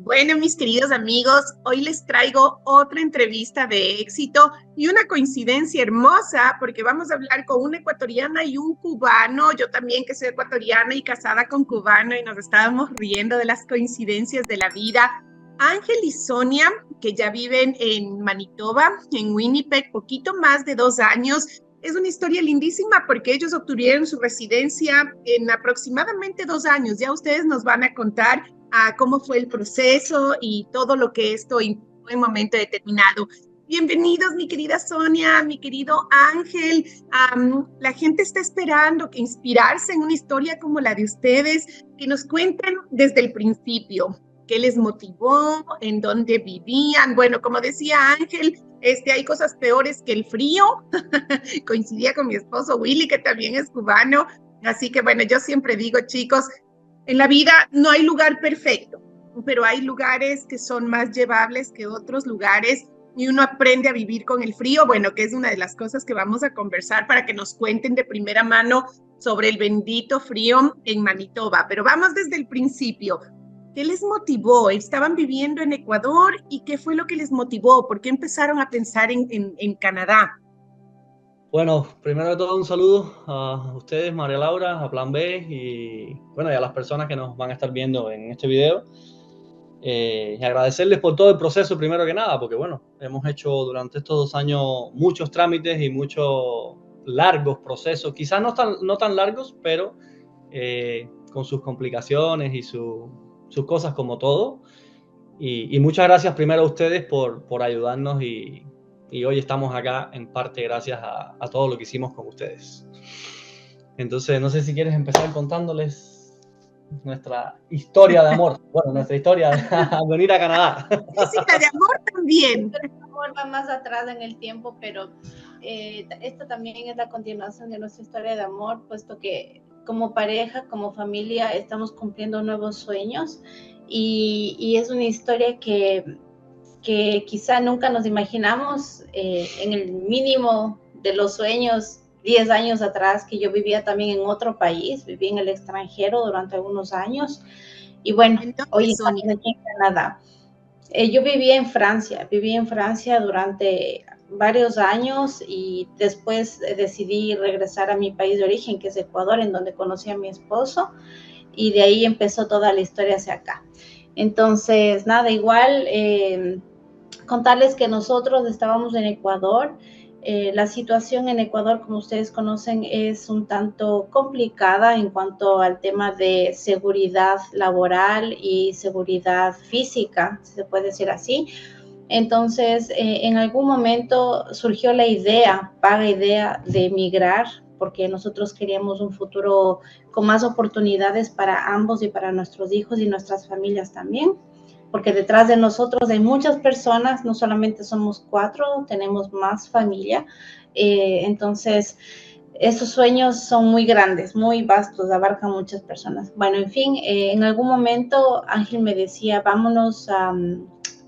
Bueno, mis queridos amigos, hoy les traigo otra entrevista de éxito y una coincidencia hermosa porque vamos a hablar con una ecuatoriana y un cubano. Yo también que soy ecuatoriana y casada con cubano y nos estábamos riendo de las coincidencias de la vida. Ángel y Sonia, que ya viven en Manitoba, en Winnipeg, poquito más de 2 años. Es una historia lindísima porque ellos obtuvieron su residencia en aproximadamente 2 años. Ya ustedes nos van a contar cómo fue el proceso y todo lo que esto implicó en un momento determinado. Bienvenidos, mi querida Sonia, mi querido Ángel. La gente está esperando que inspirarse en una historia como la de ustedes, que nos cuenten desde el principio qué les motivó, en dónde vivían. Bueno, como decía Ángel, hay cosas peores que el frío. Coincidía con mi esposo Willy, que también es cubano. Así que bueno, yo siempre digo, chicos, en la vida no hay lugar perfecto, pero hay lugares que son más llevables que otros lugares y uno aprende a vivir con el frío, bueno, que es una de las cosas que vamos a conversar para que nos cuenten de primera mano sobre el bendito frío en Manitoba. Pero vamos desde el principio. ¿Qué les motivó? ¿Estaban viviendo en Ecuador y qué fue lo que les motivó? ¿Por qué empezaron a pensar en Canadá? Bueno, primero de todo un saludo a ustedes, María Laura, a Plan B y bueno, y a las personas que nos van a estar viendo en este video. Y agradecerles por todo el proceso primero que nada, porque bueno, hemos hecho durante estos 2 años muchos trámites y muchos largos procesos, quizás no tan largos, pero con sus complicaciones y sus cosas como todo. Y muchas gracias primero a ustedes por ayudarnos y hoy estamos acá en parte gracias a todo lo que hicimos con ustedes. Entonces, no sé si quieres empezar contándoles nuestra historia de amor. Bueno, nuestra historia de venir a Canadá. Sí, la de amor también. El amor va más atrás en el tiempo, pero esto también es la continuación de nuestra historia de amor, puesto que como pareja, como familia, estamos cumpliendo nuevos sueños y es una historia que quizá nunca nos imaginamos en el mínimo de los sueños. 10 años atrás, que yo vivía también en otro país, viví en el extranjero durante algunos años y bueno, hoy estamos aquí en Canadá. Yo viví en Francia durante varios años y después decidí regresar a mi país de origen, que es Ecuador, en donde conocí a mi esposo y de ahí empezó toda la historia hacia acá. Entonces, nada, igual contarles que nosotros estábamos en Ecuador. La situación en Ecuador, como ustedes conocen, es un tanto complicada en cuanto al tema de seguridad laboral y seguridad física, si se puede decir así. Entonces, en algún momento surgió la vaga idea de emigrar, porque nosotros queríamos un futuro con más oportunidades para ambos y para nuestros hijos y nuestras familias también, porque detrás de nosotros hay muchas personas, no solamente somos 4, tenemos más familia. Entonces, esos sueños son muy grandes, muy vastos, abarcan muchas personas. Bueno, en fin, en algún momento Ángel me decía, vámonos a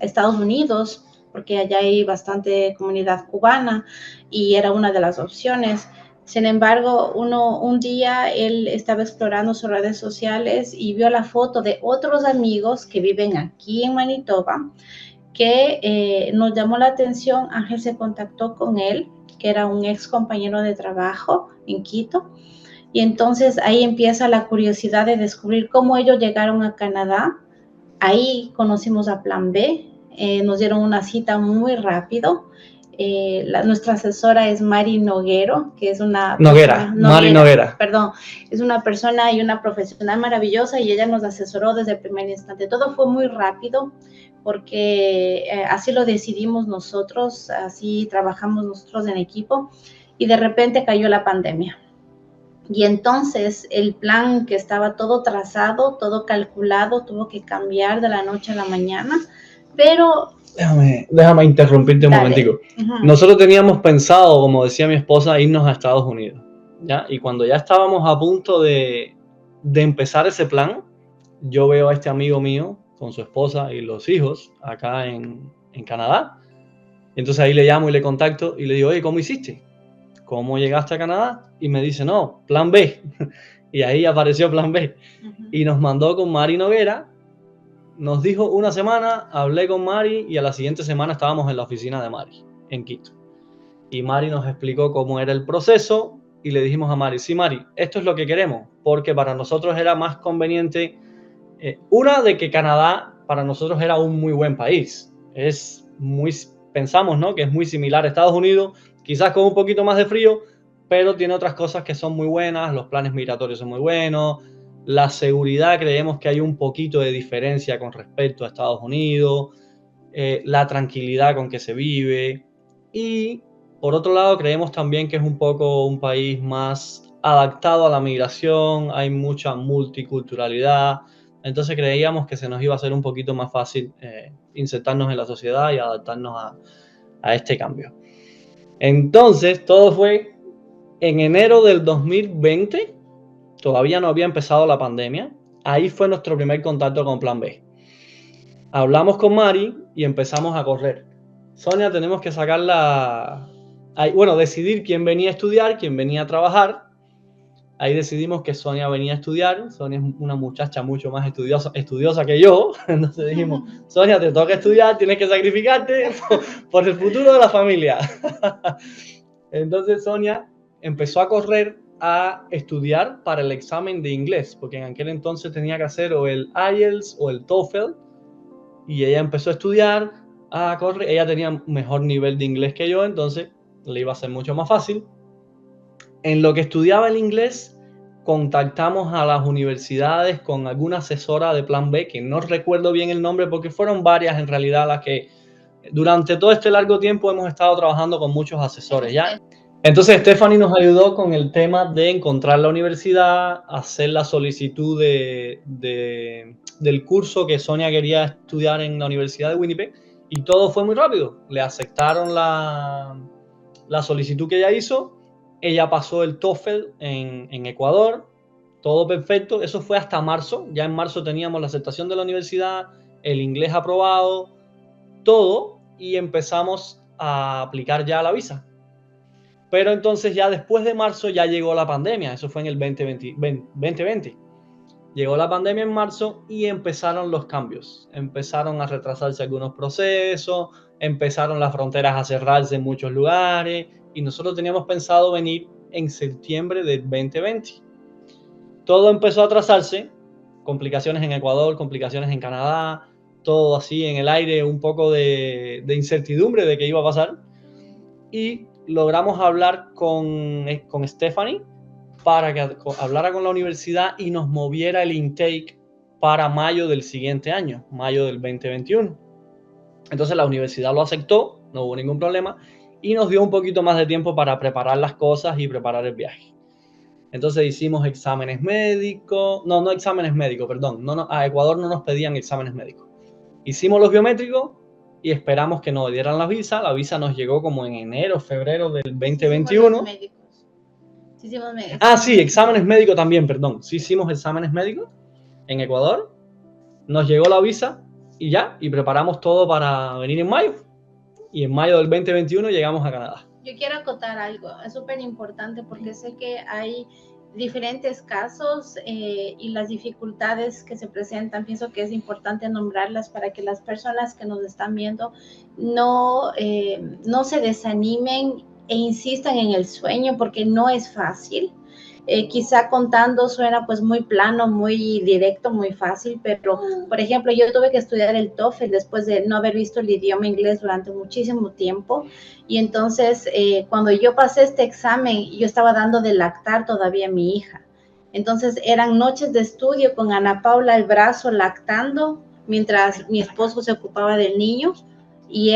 Estados Unidos, porque allá hay bastante comunidad cubana y era una de las opciones. Sin embargo, un día él estaba explorando sus redes sociales y vio la foto de otros amigos que viven aquí en Manitoba, que nos llamó la atención. Ángel se contactó con él, que era un ex compañero de trabajo en Quito, y entonces ahí empieza la curiosidad de descubrir cómo ellos llegaron a Canadá. Ahí conocimos a Plan B, nos dieron una cita muy rápido. Nuestra asesora es Mari Noguero, que es una Mari Noguera. Perdón, es una persona y una profesional maravillosa y ella nos asesoró desde el primer instante. Todo fue muy rápido porque así lo decidimos nosotros, así trabajamos nosotros en equipo y de repente cayó la pandemia. Y entonces el plan que estaba todo trazado, todo calculado, tuvo que cambiar de la noche a la mañana, pero... Déjame interrumpirte un momentico. Nosotros teníamos pensado, como decía mi esposa, irnos a Estados Unidos, ¿ya? Y cuando ya estábamos a punto de empezar ese plan, yo veo a este amigo mío con su esposa y los hijos acá en Canadá. Entonces ahí le llamo y le contacto y le digo, oye, ¿cómo hiciste? ¿Cómo llegaste a Canadá? Y me dice, no, Plan B. Y ahí apareció Plan B. Y nos mandó con Mari Noguera nos dijo una semana, hablé con Mari y a la siguiente semana estábamos en la oficina de Mari, en Quito. Y Mari nos explicó cómo era el proceso y le dijimos a Mari, sí, Mari, esto es lo que queremos, porque para nosotros era más conveniente, una, de que Canadá para nosotros era un muy buen país. Pensamos, ¿no?, que es muy similar a Estados Unidos, quizás con un poquito más de frío, pero tiene otras cosas que son muy buenas, los planes migratorios son muy buenos, la seguridad creemos que hay un poquito de diferencia con respecto a Estados Unidos, la tranquilidad con que se vive, y por otro lado creemos también que es un poco un país más adaptado a la migración, hay mucha multiculturalidad, entonces creíamos que se nos iba a hacer un poquito más fácil insertarnos en la sociedad y adaptarnos a este cambio. Entonces todo fue en enero del 2020, todavía no había empezado la pandemia, ahí fue nuestro primer contacto con Plan B. Hablamos con Mari y empezamos a correr. Sonia, tenemos que decidir quién venía a estudiar, quién venía a trabajar. Ahí decidimos que Sonia venía a estudiar. Sonia es una muchacha mucho más estudiosa que yo. Entonces dijimos, Sonia, te toca estudiar, tienes que sacrificarte por el futuro de la familia. Entonces Sonia empezó a correr a estudiar para el examen de inglés, porque en aquel entonces tenía que hacer o el IELTS o el TOEFL, y ella empezó a estudiar, a correr. Ella tenía mejor nivel de inglés que yo, entonces le iba a ser mucho más fácil. En lo que estudiaba el inglés, contactamos a las universidades con alguna asesora de Plan B, que no recuerdo bien el nombre porque fueron varias en realidad las que durante todo este largo tiempo hemos estado trabajando con muchos asesores, ¿ya? Entonces Stephanie nos ayudó con el tema de encontrar la universidad, hacer la solicitud del curso que Sonia quería estudiar en la Universidad de Winnipeg, y todo fue muy rápido. Le aceptaron la solicitud que ella hizo, ella pasó el TOEFL en Ecuador, todo perfecto. Eso fue hasta marzo, ya en marzo teníamos la aceptación de la universidad, el inglés aprobado, todo, y empezamos a aplicar ya la visa. Pero entonces ya después de marzo ya llegó la pandemia, eso fue en el 2020. Llegó la pandemia en marzo y empezaron los cambios. Empezaron a retrasarse algunos procesos, empezaron las fronteras a cerrarse en muchos lugares, y nosotros teníamos pensado venir en septiembre del 2020. Todo empezó a atrasarse, complicaciones en Ecuador, complicaciones en Canadá, todo así en el aire, un poco de incertidumbre de qué iba a pasar. Y logramos hablar con Stephanie para que hablara con la universidad y nos moviera el intake para mayo del siguiente año, mayo del 2021. Entonces la universidad lo aceptó, no hubo ningún problema, y nos dio un poquito más de tiempo para preparar las cosas y preparar el viaje. Entonces hicimos exámenes médicos, no exámenes médicos, perdón, a Ecuador no nos pedían exámenes médicos. Hicimos los biométricos y esperamos que nos dieran la visa. La visa nos llegó como en enero, febrero del 2021. Sí, exámenes médicos también, perdón. Sí hicimos exámenes médicos en Ecuador. Nos llegó la visa y preparamos todo para venir en mayo. Y en mayo del 2021 llegamos a Canadá. Yo quiero acotar algo, es súper importante porque sé que hay diferentes casos y las dificultades que se presentan. Pienso que es importante nombrarlas para que las personas que nos están viendo no se desanimen e insistan en el sueño, porque no es fácil. Quizá contando suena pues muy plano, muy directo, muy fácil, pero por ejemplo yo tuve que estudiar el TOEFL después de no haber visto el idioma inglés durante muchísimo tiempo, y entonces cuando yo pasé este examen yo estaba dando de lactar todavía a mi hija. Entonces eran noches de estudio con Ana Paula al brazo lactando mientras mi esposo se ocupaba del niño, y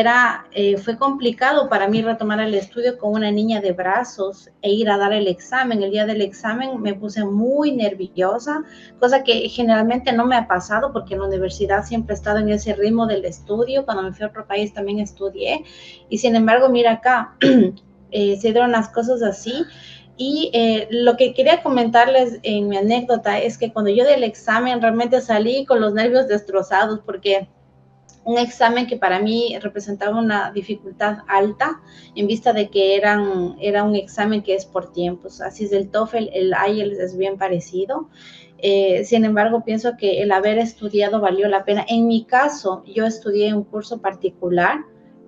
fue complicado para mí retomar el estudio con una niña de brazos e ir a dar el examen. El día del examen me puse muy nerviosa, cosa que generalmente no me ha pasado porque en la universidad siempre he estado en ese ritmo del estudio. Cuando me fui a otro país también estudié, y sin embargo, mira acá, se dieron las cosas así. Y lo que quería comentarles en mi anécdota es que cuando yo di el examen realmente salí con los nervios destrozados, porque un examen que para mí representaba una dificultad alta en vista de que era un examen que es por tiempos. Así es el TOEFL, el IELTS es bien parecido. Sin embargo, pienso que el haber estudiado valió la pena. En mi caso, yo estudié un curso particular,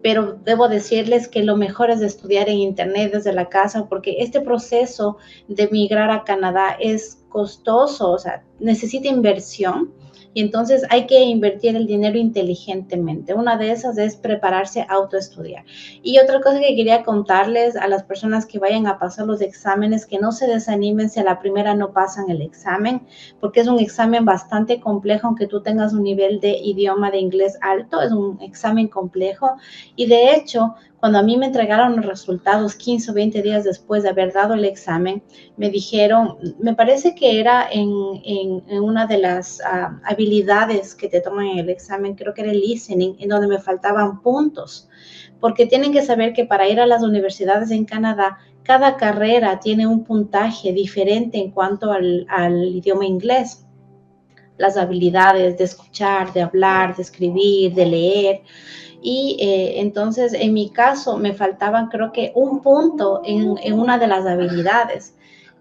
pero debo decirles que lo mejor es estudiar en internet desde la casa, porque este proceso de migrar a Canadá es costoso, o sea, necesita inversión. Y entonces hay que invertir el dinero inteligentemente. Una de esas es prepararse a autoestudiar. Y otra cosa que quería contarles a las personas que vayan a pasar los exámenes, que no se desanimen si a la primera no pasan el examen, porque es un examen bastante complejo, aunque tú tengas un nivel de idioma de inglés alto, es un examen complejo. Y de hecho, cuando a mí me entregaron los resultados 15 o 20 días después de haber dado el examen, me dijeron, me parece que era en una de las habilidades que te toman en el examen, creo que era el listening, en donde me faltaban puntos, porque tienen que saber que para ir a las universidades en Canadá, cada carrera tiene un puntaje diferente en cuanto al idioma inglés. Las habilidades de escuchar, de hablar, de escribir, de leer. Y entonces en mi caso me faltaban creo que un punto en una de las habilidades.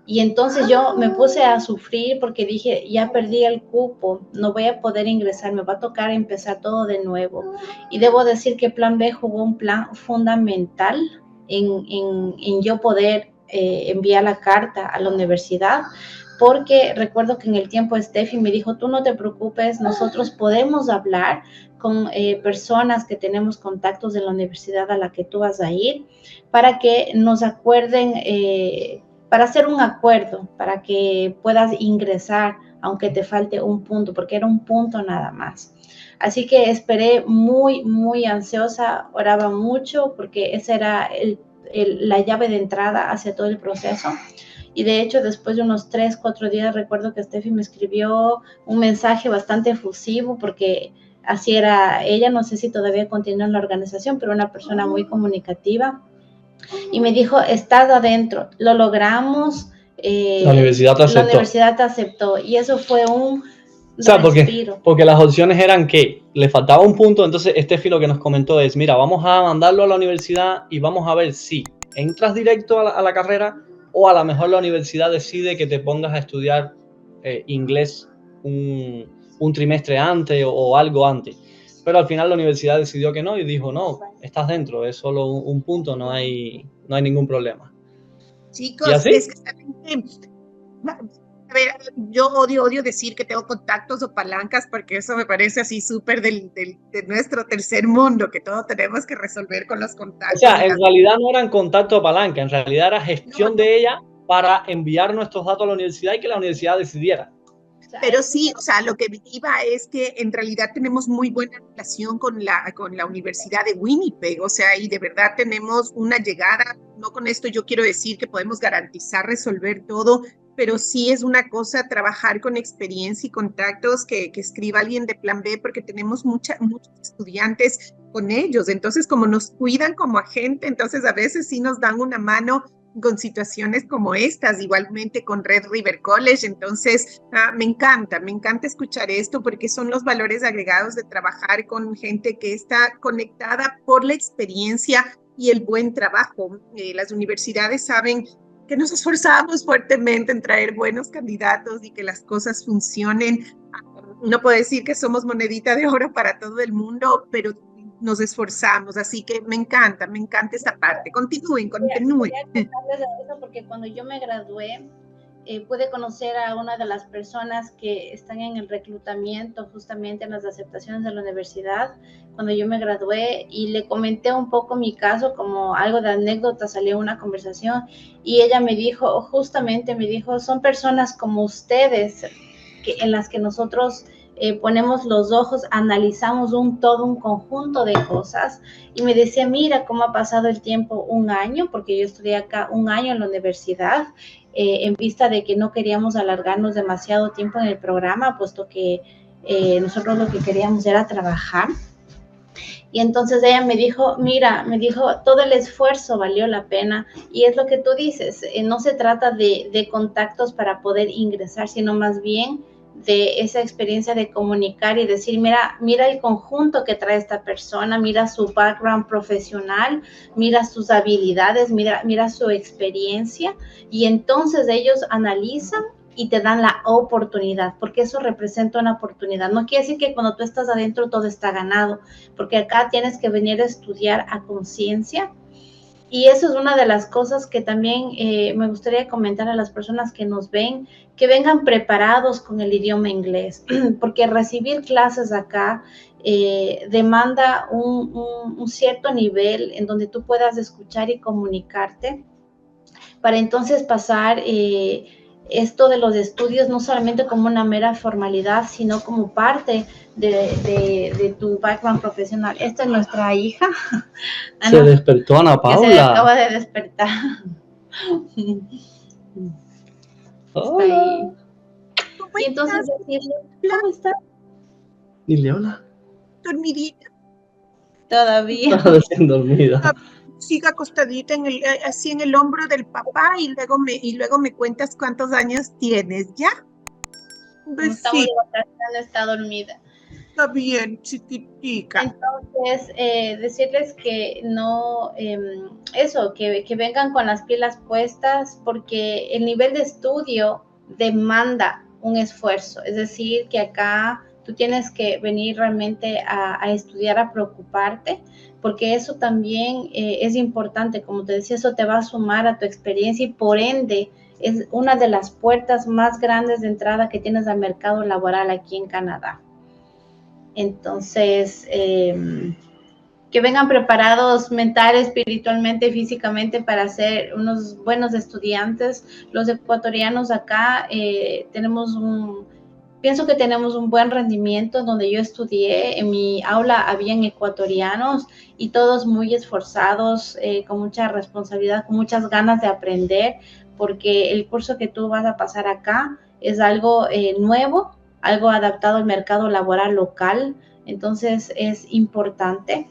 Y entonces yo me puse a sufrir porque dije, ya perdí el cupo, no voy a poder ingresar, me va a tocar empezar todo de nuevo. Y debo decir que Plan B jugó un plan fundamental en yo poder enviar la carta a la universidad, porque recuerdo que en el tiempo Steffi me dijo, tú no te preocupes, nosotros podemos hablar con personas que tenemos contactos de la universidad a la que tú vas a ir, para que nos acuerden, para hacer un acuerdo, para que puedas ingresar, aunque te falte un punto, porque era un punto nada más. Así que esperé muy, muy ansiosa, oraba mucho, porque esa era la llave de entrada hacia todo el proceso. Y de hecho, después de unos 3, 4 días, recuerdo que Steffi me escribió un mensaje bastante efusivo, porque así era ella, no sé si todavía continúa en la organización, pero una persona muy comunicativa. Y me dijo, estás adentro, lo logramos. La universidad te aceptó. La universidad te aceptó. Y eso fue un respiro. Porque las opciones eran que le faltaba un punto, entonces Steffi lo que nos comentó es, mira, vamos a mandarlo a la universidad y vamos a ver si entras directo a la carrera, o a lo mejor la universidad decide que te pongas a estudiar inglés un trimestre antes o algo antes. Pero al final la universidad decidió que no y dijo, no, estás dentro, es solo un punto, no hay ningún problema. Chicos, es que a ver, yo odio decir que tengo contactos o palancas, porque eso me parece así súper de nuestro tercer mundo, que todo tenemos que resolver con los contactos. O sea, en realidad no eran contacto o palanca, en realidad era gestión de ella para enviar nuestros datos a la universidad y que la universidad decidiera. Pero sí, o sea, lo que iba es que en realidad tenemos muy buena relación con la Universidad de Winnipeg, o sea, y de verdad tenemos una llegada, no con esto yo quiero decir que podemos garantizar resolver todo, pero sí es una cosa trabajar con experiencia y contactos que escriba alguien de Plan B, porque tenemos muchos estudiantes con ellos, entonces como nos cuidan como agente, entonces a veces sí nos dan una mano con situaciones como estas, igualmente con Red River College. Entonces me encanta escuchar esto, porque son los valores agregados de trabajar con gente que está conectada por la experiencia y el buen trabajo. Las universidades saben que nos esforzamos fuertemente en traer buenos candidatos y que las cosas funcionen. No puedo decir que somos monedita de oro para todo el mundo, pero nos esforzamos, así que me encanta esta parte. Continúen. Porque cuando yo me gradué, pude conocer a una de las personas que están en el reclutamiento, justamente en las aceptaciones de la universidad, cuando yo me gradué, y le comenté un poco mi caso, como algo de anécdota, salió una conversación, y ella me dijo, son personas como ustedes, en las que nosotros ponemos los ojos, analizamos todo un conjunto de cosas, y me decía, mira cómo ha pasado el tiempo, un año, porque yo estudié acá un año en la universidad, en vista de que no queríamos alargarnos demasiado tiempo en el programa, puesto que nosotros lo que queríamos era trabajar. Y entonces ella me dijo, todo el esfuerzo valió la pena, y es lo que tú dices, no se trata de contactos para poder ingresar, sino más bien de esa experiencia de comunicar y decir, mira el conjunto que trae esta persona, mira su background profesional, mira sus habilidades, mira su experiencia, y entonces ellos analizan y te dan la oportunidad, porque eso representa una oportunidad. No quiere decir que cuando tú estás adentro todo está ganado, porque acá tienes que venir a estudiar a conciencia. Y eso es una de las cosas que también me gustaría comentar a las personas que nos ven, que vengan preparados con el idioma inglés, porque recibir clases acá demanda un cierto nivel en donde tú puedas escuchar y comunicarte, para entonces pasar esto de los estudios no solamente como una mera formalidad, sino como parte de tu background profesional. Esta es nuestra hija. Ana, se despertó Ana Paula. Que se acaba de despertar. Hola. Y entonces decirle, ¿cómo estás? Dile hola. Dormidita. Todavía. Está recién dormida. Siga acostadita así en el hombro del papá y luego me cuentas cuántos años tienes, ¿ya? Estamos de vacaciones, está dormida. Está bien, chiquitica. Entonces, decirles que no, eso, que vengan con las pilas puestas, porque el nivel de estudio demanda un esfuerzo. Es decir, que acá tú tienes que venir realmente a estudiar, a preocuparte, porque eso también es importante. Como te decía, eso te va a sumar a tu experiencia y por ende es una de las puertas más grandes de entrada que tienes al mercado laboral aquí en Canadá. Entonces, que vengan preparados mental, espiritualmente, físicamente para ser unos buenos estudiantes. Los ecuatorianos acá pienso que tenemos un buen rendimiento. Donde yo estudié, en mi aula habían ecuatorianos y todos muy esforzados, con mucha responsabilidad, con muchas ganas de aprender, porque el curso que tú vas a pasar acá es algo nuevo, algo adaptado al mercado laboral local, entonces es importante.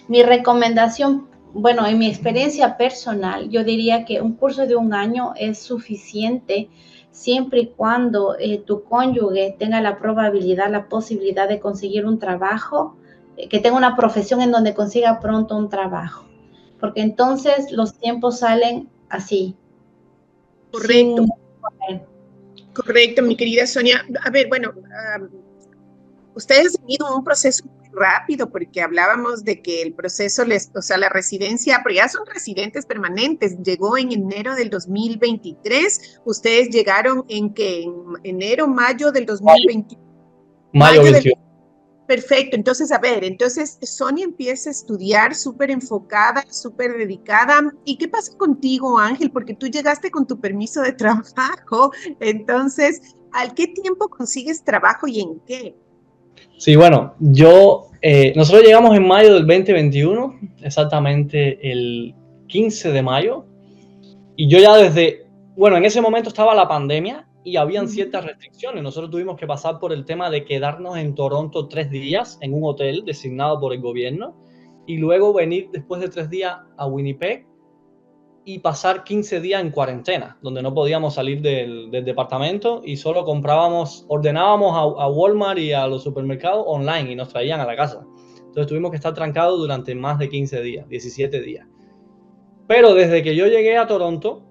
Mi recomendación, bueno, en mi experiencia personal, yo diría que un curso de 1 año es suficiente siempre y cuando tu cónyuge tenga la probabilidad, la posibilidad de conseguir un trabajo, que tenga una profesión en donde consiga pronto un trabajo, porque entonces los tiempos salen así. Correcto. Correcto, mi querida Sonia. A ver, bueno, ustedes han tenido un proceso muy rápido porque hablábamos de que el proceso, la residencia, pero ya son residentes permanentes, llegó en enero del 2023. Ustedes llegaron en enero, mayo del 2021. Mayo 21. Perfecto, entonces, a ver, Sonia empieza a estudiar súper enfocada, súper dedicada. ¿Y qué pasa contigo, Ángel? Porque tú llegaste con tu permiso de trabajo, entonces, ¿al qué tiempo consigues trabajo y en qué? Sí, bueno, nosotros llegamos en mayo del 2021, exactamente el 15 de mayo, y yo ya en ese momento estaba la pandemia, y habían ciertas restricciones. Nosotros tuvimos que pasar por el tema de quedarnos en Toronto 3 días en un hotel designado por el gobierno y luego venir después de 3 días a Winnipeg y pasar 15 días en cuarentena, donde no podíamos salir del departamento y solo ordenábamos a Walmart y a los supermercados online y nos traían a la casa. Entonces tuvimos que estar trancados durante más de 15 días, 17 días. Pero desde que yo llegué a Toronto,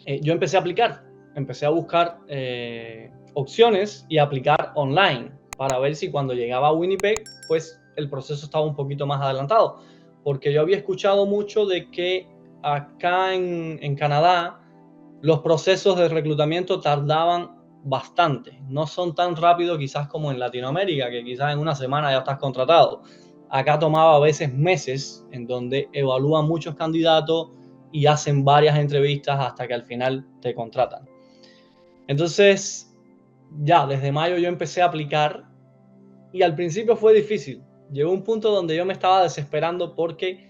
yo empecé a aplicar. Empecé a buscar opciones y aplicar online para ver si cuando llegaba a Winnipeg, pues el proceso estaba un poquito más adelantado. Porque yo había escuchado mucho de que acá en Canadá los procesos de reclutamiento tardaban bastante. No son tan rápidos quizás como en Latinoamérica, que quizás en una semana ya estás contratado. Acá tomaba a veces meses en donde evalúan muchos candidatos y hacen varias entrevistas hasta que al final te contratan. Entonces, ya desde mayo yo empecé a aplicar y al principio fue difícil. Llegó un punto donde yo me estaba desesperando porque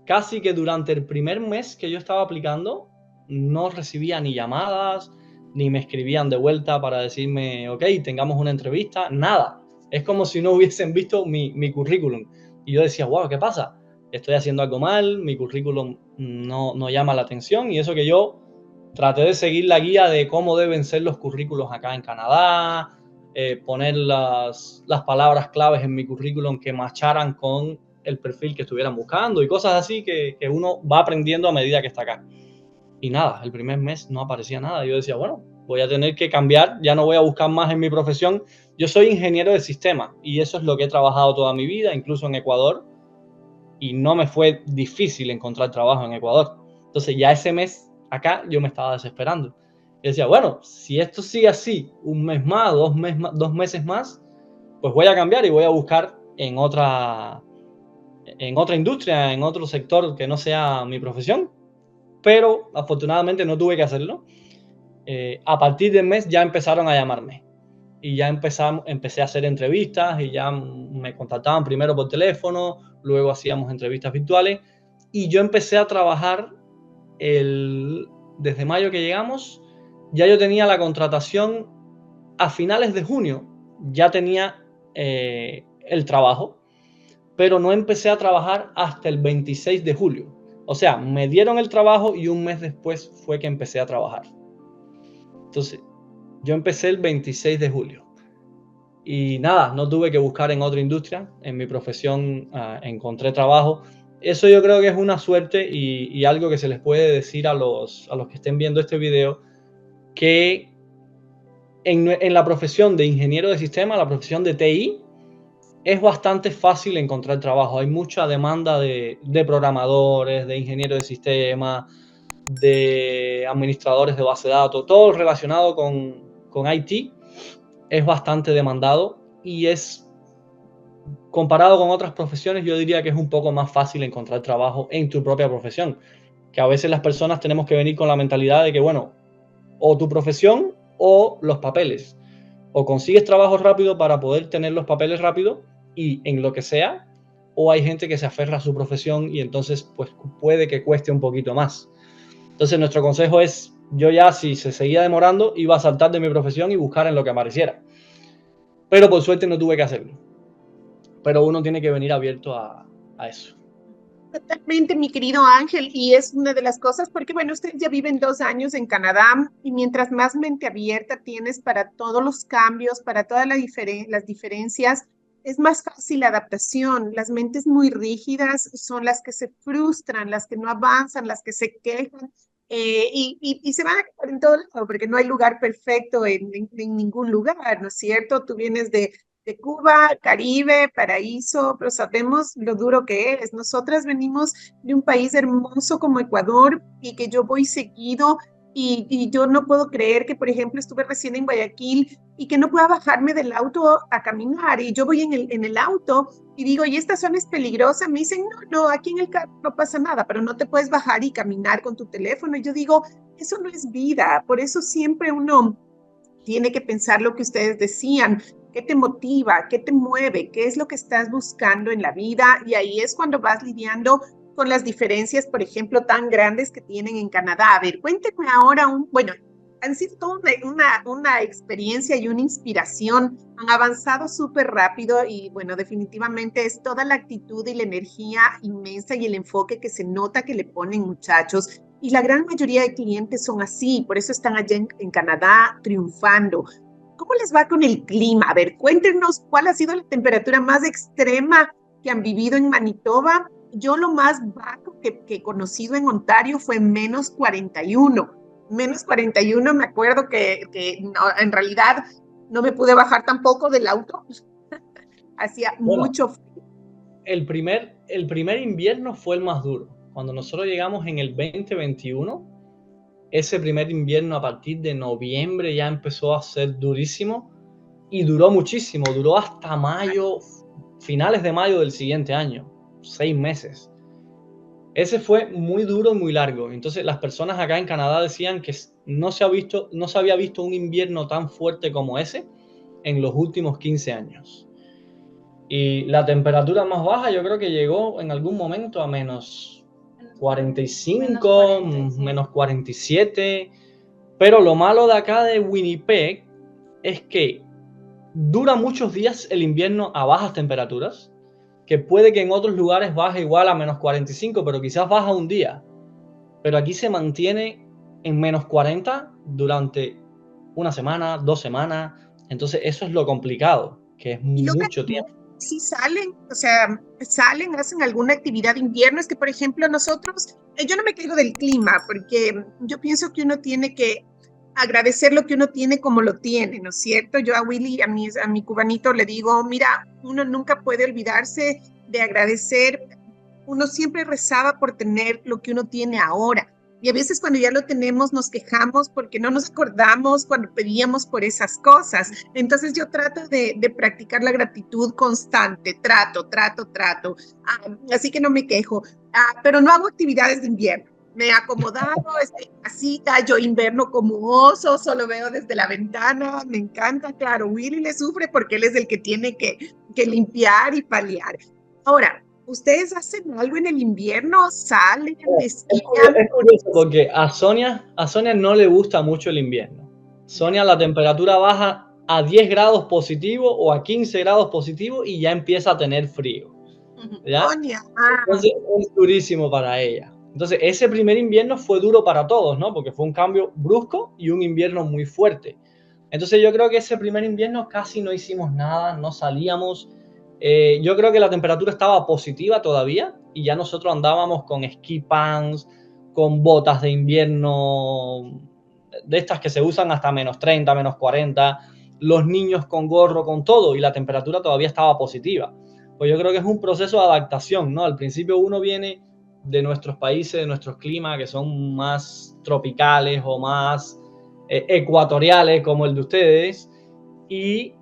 casi que durante el primer mes que yo estaba aplicando no recibía ni llamadas, ni me escribían de vuelta para decirme, ok, tengamos una entrevista, nada. Es como si no hubiesen visto mi currículum. Y yo decía, wow, ¿qué pasa? Estoy haciendo algo mal, mi currículum no llama la atención, y eso que yo traté de seguir la guía de cómo deben ser los currículos acá en Canadá, poner las palabras claves en mi currículum que macharan con el perfil que estuvieran buscando y cosas así que uno va aprendiendo a medida que está acá. Y nada, el primer mes no aparecía nada. Yo decía, bueno, voy a tener que cambiar, ya no voy a buscar más en mi profesión. Yo soy ingeniero de sistemas y eso es lo que he trabajado toda mi vida, incluso en Ecuador, y no me fue difícil encontrar trabajo en Ecuador. Entonces ya ese mes acá yo me estaba desesperando. Y decía, bueno, si esto sigue así, un mes más, 2 meses más, pues voy a cambiar y voy a buscar en otra industria, en otro sector que no sea mi profesión. Pero afortunadamente no tuve que hacerlo. A partir del mes ya empezaron a llamarme y ya empecé a hacer entrevistas y ya me contactaban primero por teléfono, luego hacíamos entrevistas virtuales y yo empecé a trabajar desde mayo que llegamos, ya yo tenía la contratación a finales de junio, ya tenía el trabajo, pero no empecé a trabajar hasta el 26 de julio. O sea, me dieron el trabajo y un mes después fue que empecé a trabajar. Entonces, yo empecé el 26 de julio. Y nada, no tuve que buscar en otra industria. En mi profesión encontré trabajo. Eso yo creo que es una suerte y algo que se les puede decir a los que estén viendo este video, que en la profesión de ingeniero de sistemas, la profesión de TI, es bastante fácil encontrar trabajo. Hay mucha demanda de programadores, de ingenieros de sistemas, de administradores de base de datos, todo relacionado con IT es bastante demandado y es, comparado con otras profesiones, yo diría que es un poco más fácil encontrar trabajo en tu propia profesión, que a veces las personas tenemos que venir con la mentalidad de que, bueno, o tu profesión o los papeles, o consigues trabajo rápido para poder tener los papeles rápido y en lo que sea, o hay gente que se aferra a su profesión y entonces pues puede que cueste un poquito más. Entonces nuestro consejo es, yo ya si se seguía demorando iba a saltar de mi profesión y buscar en lo que apareciera, pero por suerte no tuve que hacerlo. Pero uno tiene que venir abierto a eso. Totalmente, mi querido Ángel, y es una de las cosas, porque bueno, ustedes ya viven 2 años en Canadá y mientras más mente abierta tienes para todos los cambios, para todas las diferencias, es más fácil la adaptación. Las mentes muy rígidas son las que se frustran, las que no avanzan, las que se quejan y se van a quedar en todo lado, porque no hay lugar perfecto en ningún lugar, ¿no es cierto? Tú vienes de Cuba, Caribe, paraíso, pero sabemos lo duro que es. Nosotras venimos de un país hermoso como Ecuador y que yo voy seguido y yo no puedo creer que, por ejemplo, estuve recién en Guayaquil y que no pueda bajarme del auto a caminar y yo voy en el auto y digo, ¿y esta zona es peligrosa? Me dicen, no, aquí en el carro no pasa nada, pero no te puedes bajar y caminar con tu teléfono. Y yo digo, eso no es vida, por eso siempre uno tiene que pensar lo que ustedes decían. ¿Qué te motiva? ¿Qué te mueve? ¿Qué es lo que estás buscando en la vida? Y ahí es cuando vas lidiando con las diferencias, por ejemplo, tan grandes que tienen en Canadá. A ver, cuéntenme ahora bueno, han sido toda una experiencia y una inspiración, han avanzado súper rápido y bueno, definitivamente es toda la actitud y la energía inmensa y el enfoque que se nota que le ponen muchachos. Y la gran mayoría de clientes son así, por eso están allá en Canadá triunfando. ¿Cómo les va con el clima? A ver, cuéntenos cuál ha sido la temperatura más extrema que han vivido en Manitoba. Yo lo más bajo que he conocido en Ontario fue menos 41. Menos 41, me acuerdo que no, en realidad no me pude bajar tampoco del auto. Hacía mucho frío. El primer invierno fue el más duro. Cuando nosotros llegamos en el 2021, ese primer invierno a partir de noviembre ya empezó a ser durísimo y duró muchísimo, duró hasta mayo, finales de mayo del siguiente año, 6 meses. Ese fue muy duro y muy largo. Entonces las personas acá en Canadá decían que no se había visto un invierno tan fuerte como ese en los últimos 15 años. Y la temperatura más baja yo creo que llegó en algún momento a menos 45, menos 47. Pero lo malo de acá de Winnipeg es que dura muchos días el invierno a bajas temperaturas, que puede que en otros lugares baje igual a menos 45, pero quizás baja un día. Pero aquí se mantiene en menos 40 durante una semana, 2 semanas. Entonces eso es lo complicado, que es mucho tiempo. sí salen, o sea, salen, hacen alguna actividad de invierno. Es que, por ejemplo, nosotros, yo no me quejo del clima, porque yo pienso que uno tiene que agradecer lo que uno tiene como lo tiene, ¿no es cierto? Yo a Willy, a mi cubanito, le digo, mira, uno nunca puede olvidarse de agradecer. Uno siempre rezaba por tener lo que uno tiene ahora. Y a veces cuando ya lo tenemos nos quejamos porque no nos acordamos cuando pedíamos por esas cosas. Entonces yo trato de practicar la gratitud constante, trato. Así que no me quejo. Pero no hago actividades de invierno. Me he acomodado, estoy en casita, yo inverno como oso, solo veo desde la ventana, me encanta. Claro, Willy le sufre porque él es el que tiene que limpiar y paliar. Ahora, ¿ustedes hacen algo en el invierno? ¿Salen, esquían? Es curioso porque a Sonia no le gusta mucho el invierno. Sonia, la temperatura baja a 10 grados positivo o a 15 grados positivo y ya empieza a tener frío, ¿ya? Sonia. Entonces es durísimo para ella. Entonces ese primer invierno fue duro para todos, ¿no? Porque fue un cambio brusco y un invierno muy fuerte. Entonces yo creo que ese primer invierno casi no hicimos nada, no salíamos. Yo creo que la temperatura estaba positiva todavía y ya nosotros andábamos con ski pants, con botas de invierno, de estas que se usan hasta menos 30, menos 40, los niños con gorro, con todo, y la temperatura todavía estaba positiva. Pues yo creo que es un proceso de adaptación, ¿no? Al principio uno viene de nuestros países, de nuestros climas, que son más tropicales o más ecuatoriales como el de ustedes, y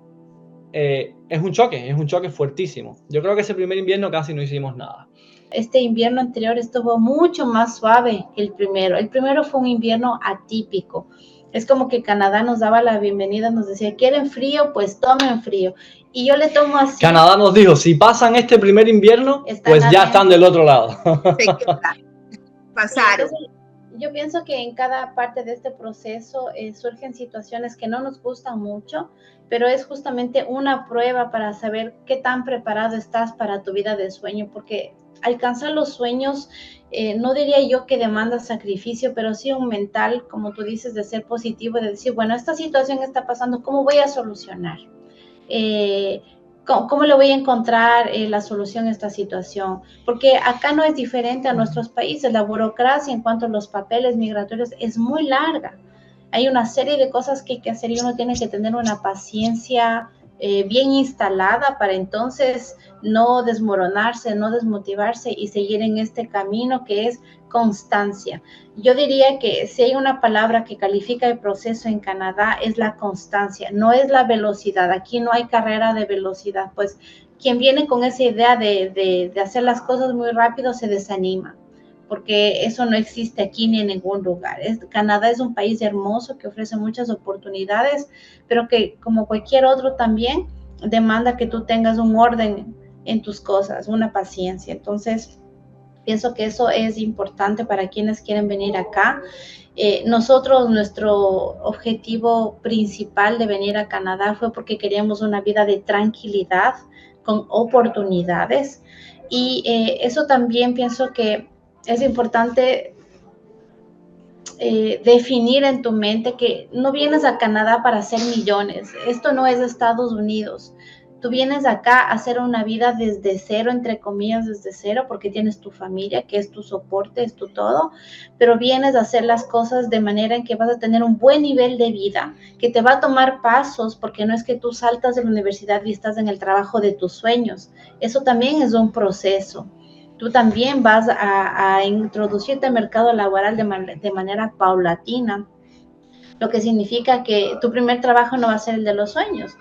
es un choque fuertísimo. Yo creo que ese primer invierno casi no hicimos nada. Este invierno anterior estuvo mucho más suave que el primero. El primero fue un invierno atípico. Es como que Canadá nos daba la bienvenida, nos decía, ¿quieren frío? Pues tomen frío. Y yo le tomo así. Canadá nos dijo, si pasan este primer invierno, pues ya están del otro lado. Pasaron. Entonces, yo pienso que en cada parte de este proceso surgen situaciones que no nos gustan mucho, pero es justamente una prueba para saber qué tan preparado estás para tu vida de sueño, porque alcanzar los sueños, no diría yo que demanda sacrificio, pero sí un mental, como tú dices, de ser positivo, de decir, bueno, esta situación está pasando, ¿cómo voy a solucionar? ¿Cómo le voy a encontrar la solución a esta situación? Porque acá no es diferente a nuestros países. La burocracia en cuanto a los papeles migratorios es muy larga. Hay una serie de cosas que hay que hacer y uno tiene que tener una paciencia bien instalada para entonces no desmoronarse, no desmotivarse y seguir en este camino que es constancia. Yo diría que si hay una palabra que califica el proceso en Canadá es la constancia, no es la velocidad. Aquí no hay carrera de velocidad, pues quien viene con esa idea de hacer las cosas muy rápido se desanima, porque eso no existe aquí ni en ningún lugar. Canadá es un país hermoso que ofrece muchas oportunidades, pero que como cualquier otro también demanda que tú tengas un orden en tus cosas, una paciencia. Entonces, pienso que eso es importante para quienes quieren venir acá. Nosotros, nuestro objetivo principal de venir a Canadá fue porque queríamos una vida de tranquilidad, con oportunidades, y eso también pienso que es importante definir en tu mente que no vienes a Canadá para hacer millones. Esto no es Estados Unidos. Tú vienes acá a hacer una vida desde cero, entre comillas, desde cero, porque tienes tu familia, que es tu soporte, es tu todo, pero vienes a hacer las cosas de manera en que vas a tener un buen nivel de vida, que te va a tomar pasos, porque no es que tú saltas de la universidad y estás en el trabajo de tus sueños. Eso también es un proceso. Tú también vas a introducirte al mercado laboral de manera paulatina, lo que significa que tu primer trabajo no va a ser el de los sueños,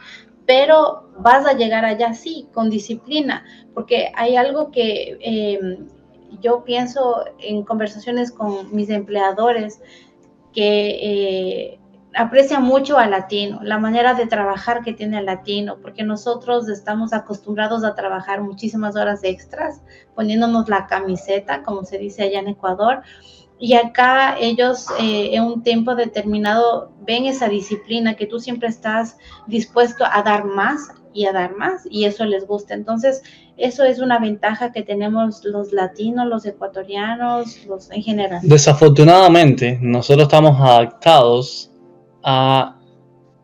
pero vas a llegar allá sí, con disciplina, porque hay algo que yo pienso en conversaciones con mis empleadores que aprecia mucho al latino, la manera de trabajar que tiene el latino, porque nosotros estamos acostumbrados a trabajar muchísimas horas extras, poniéndonos la camiseta, como se dice allá en Ecuador, y acá ellos en un tiempo determinado ven esa disciplina, que tú siempre estás dispuesto a dar más y a dar más, y eso les gusta. Entonces, eso es una ventaja que tenemos los latinos, los ecuatorianos, los en general. Desafortunadamente, nosotros estamos adaptados a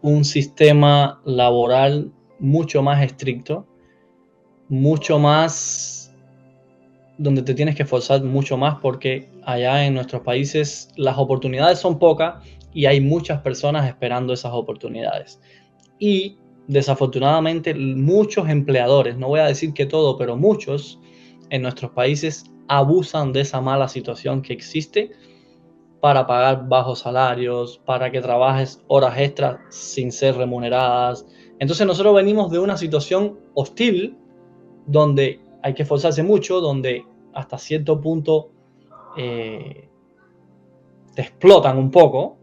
un sistema laboral mucho más estricto mucho más, donde te tienes que esforzar mucho más, porque allá en nuestros países las oportunidades son pocas y hay muchas personas esperando esas oportunidades. Y desafortunadamente muchos empleadores, no voy a decir que todo, pero muchos en nuestros países abusan de esa mala situación que existe para pagar bajos salarios, para que trabajes horas extras sin ser remuneradas. Entonces nosotros venimos de una situación hostil donde hay que esforzarse mucho, donde hasta cierto punto te explotan un poco,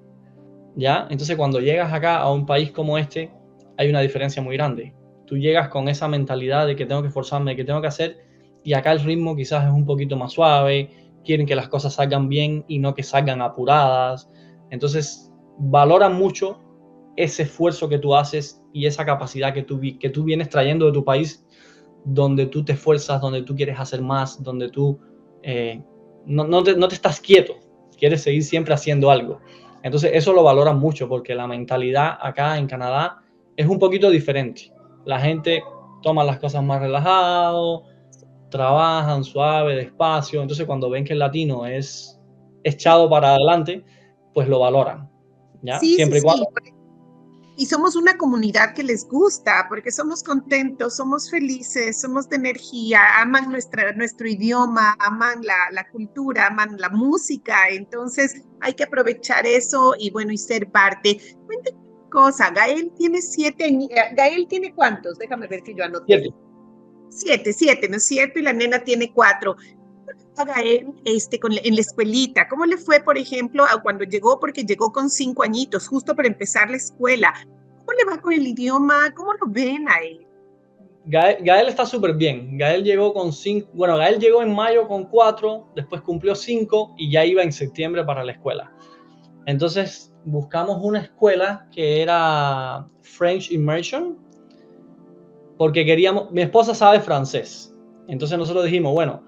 ¿ya? Entonces cuando llegas acá a un país como este, hay una diferencia muy grande. Tú llegas con esa mentalidad de que tengo que esforzarme, que tengo que hacer, y acá el ritmo quizás es un poquito más suave, quieren que las cosas salgan bien y no que salgan apuradas. Entonces valoran mucho ese esfuerzo que tú haces y esa capacidad que tú vienes trayendo de tu país, donde tú te esfuerzas, donde tú quieres hacer más, donde tú no te estás quieto, quieres seguir siempre haciendo algo. Entonces eso lo valoran mucho porque la mentalidad acá en Canadá es un poquito diferente. La gente toma las cosas más relajado, trabajan suave, despacio. Entonces cuando ven que el latino es echado para adelante, pues lo valoran, ¿ya? Sí, sí, Siempre y cuando... sí. Y somos una comunidad que les gusta porque somos contentos, somos felices, somos de energía, aman nuestro idioma, aman la cultura, aman la música. Entonces hay que aprovechar eso y bueno, y ser parte. Cuéntame una cosa, Gael tiene ¿Gael tiene cuántos? Déjame ver que yo anoté. 7. Siete, ¿no es cierto? Y la nena tiene 4. A Gael en la escuelita? ¿Cómo le fue, por ejemplo, cuando llegó? Porque llegó con 5 añitos, justo para empezar la escuela. ¿Cómo le va con el idioma? ¿Cómo lo ven a él? Gael está súper bien. Gael llegó con 5, bueno, Gael llegó en mayo con 4, después cumplió 5 y ya iba en septiembre para la escuela. Entonces buscamos una escuela que era French Immersion, porque queríamos, mi esposa sabe francés. Entonces nosotros dijimos, bueno,